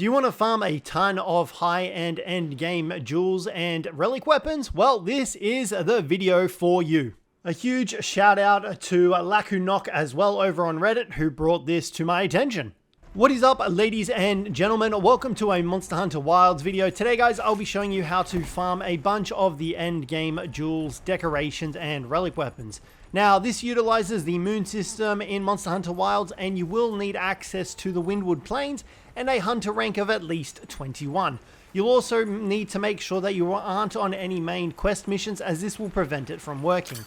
Do you want to farm a ton of high-end endgame jewels and relic weapons? Well, this is the video for you. A huge shout out to Lakunok as well over on Reddit who brought this to my attention. What is up, ladies and gentlemen? Welcome to a Monster Hunter Wilds video. Today, guys, I'll be showing you how to farm a bunch of the endgame jewels, decorations, and relic weapons. Now, this utilizes the moon system in Monster Hunter Wilds, and you will need access to the Windwood Plains and a hunter rank of at least 21. You'll also need to make sure that you aren't on any main quest missions, as this will prevent it from working.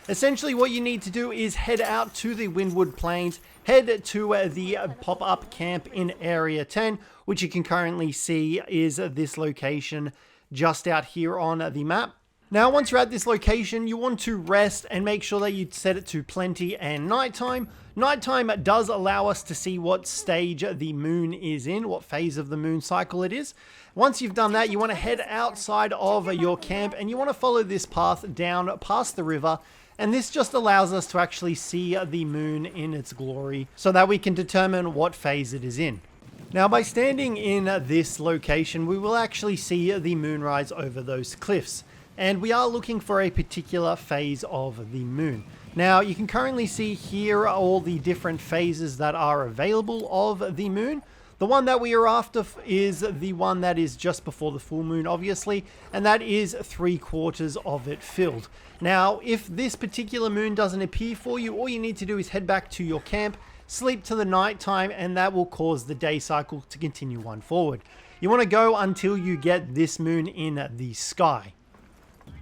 Essentially, what you need to do is head out to the Windwood Plains, head to the pop-up camp in Area 10, which you can currently see is this location just out here on the map. Now, once you're at this location, you want to rest and make sure that you set it to plenty and nighttime. Nighttime does allow us to see what stage the moon is in, what phase of the moon cycle it is. Once you've done that, you want to head outside of your camp and you want to follow this path down past the river. And this just allows us to actually see the moon in its glory so that we can determine what phase it is in. Now, by standing in this location, we will actually see the moonrise over those cliffs. And we are looking for a particular phase of the moon. Now, you can currently see here all the different phases that are available of the moon. The one that we are after is the one that is just before the full moon, obviously, and that is 3/4 of it filled. Now, if this particular moon doesn't appear for you, all you need to do is head back to your camp, sleep to the night time, and that will cause the day cycle to continue one forward. You want to go until you get this moon in the sky.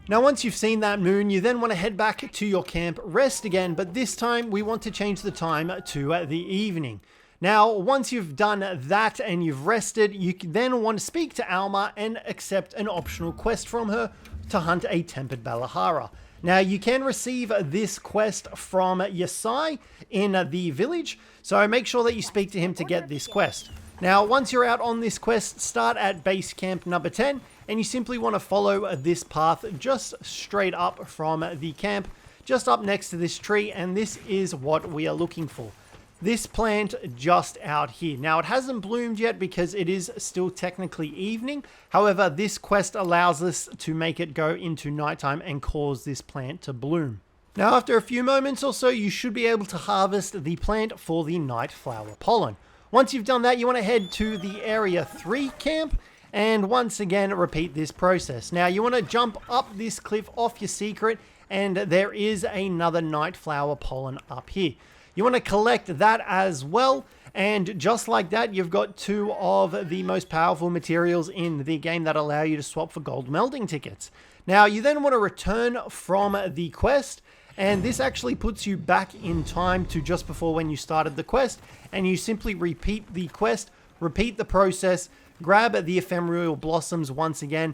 Now, once you've seen that moon, you then want to head back to your camp, rest again, but this time we want to change the time to the evening. Now, once you've done that and you've rested, you then want to speak to Alma and accept an optional quest from her to hunt a tempered Balahara. Now, you can receive this quest from Yasai in the village, so make sure that you speak to him to get this quest. Now, once you're out on this quest, start at base camp number 10, and you simply want to follow this path just straight up from the camp, just up next to this tree, and this is what we are looking for. This plant just out here. Now, it hasn't bloomed yet because it is still technically evening. However, this quest allows us to make it go into nighttime and cause this plant to bloom. Now, after a few moments or so, you should be able to harvest the plant for the night flower pollen. Once you've done that, you want to head to the Area 3 camp and once again repeat this process. Now, you want to jump up this cliff off your secret, and there is another night flower pollen up here. You want to collect that as well, and just like that, you've got two of the most powerful materials in the game that allow you to swap for gold melding tickets. Now, you then want to return from the quest, and this actually puts you back in time to just before when you started the quest, and you simply repeat the quest, repeat the process, grab the ephemeral blossoms once again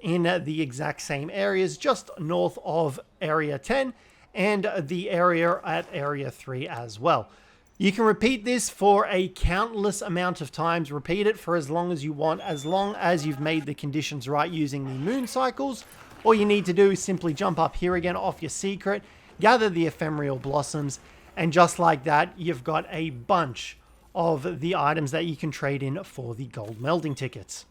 in the exact same areas just north of Area 10, and the area at Area 3 as well. You can repeat this for a countless amount of times. Repeat it for as long as you want, as long as you've made the conditions right using the moon cycles. All you need to do is simply jump up here again off your secret, gather the ephemeral blossoms, and just like that, you've got a bunch of the items that you can trade in for the gold melding tickets.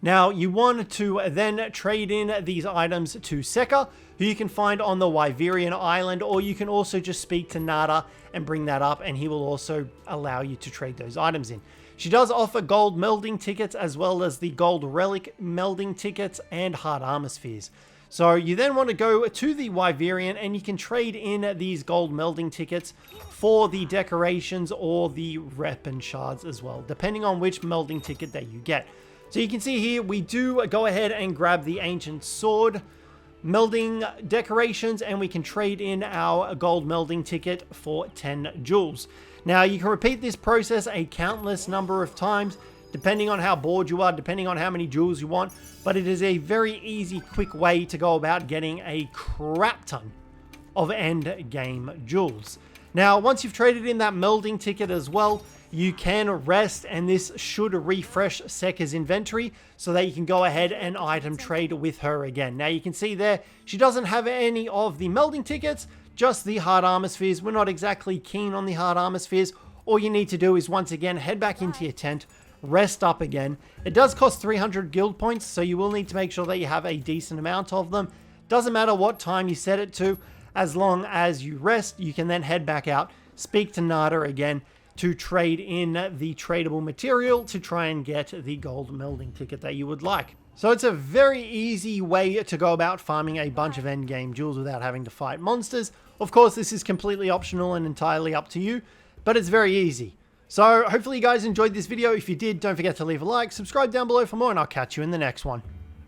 Now, you want to then trade in these items to Sekka, who you can find on the Wyverian Island, or you can also just speak to Nada and bring that up, and he will also allow you to trade those items in. She does offer gold melding tickets as well as the gold relic melding tickets and hard armor spheres. So you then want to go to the Wyverian and you can trade in these gold melding tickets for the decorations or the weapon shards as well, depending on which melding ticket that you get. So you can see here, we do go ahead and grab the ancient sword melding decorations, and we can trade in our gold melding ticket for 10 jewels. Now, you can repeat this process a countless number of times, depending on how bored you are, depending on how many jewels you want, but it is a very easy, quick way to go about getting a crap ton of end game jewels. Now, once you've traded in that melding ticket as well, you can rest, and this should refresh Sekka's inventory so that you can go ahead and item trade with her again. Now, you can see there, she doesn't have any of the melding tickets, just the hard armor spheres. We're not exactly keen on the hard armor spheres. all you need to do is once again head back into your tent, rest up again. It does cost 300 guild points, so you will need to make sure that you have a decent amount of them. Doesn't matter what time you set it to, as long as you rest, you can then head back out, speak to Nada again to trade in the tradable material to try and get the gold melding ticket that you would like. So it's a very easy way to go about farming a bunch of endgame jewels without having to fight monsters. Of course, this is completely optional and entirely up to you, but it's very easy. So hopefully you guys enjoyed this video. If you did, don't forget to leave a like, subscribe down below for more, and I'll catch you in the next one.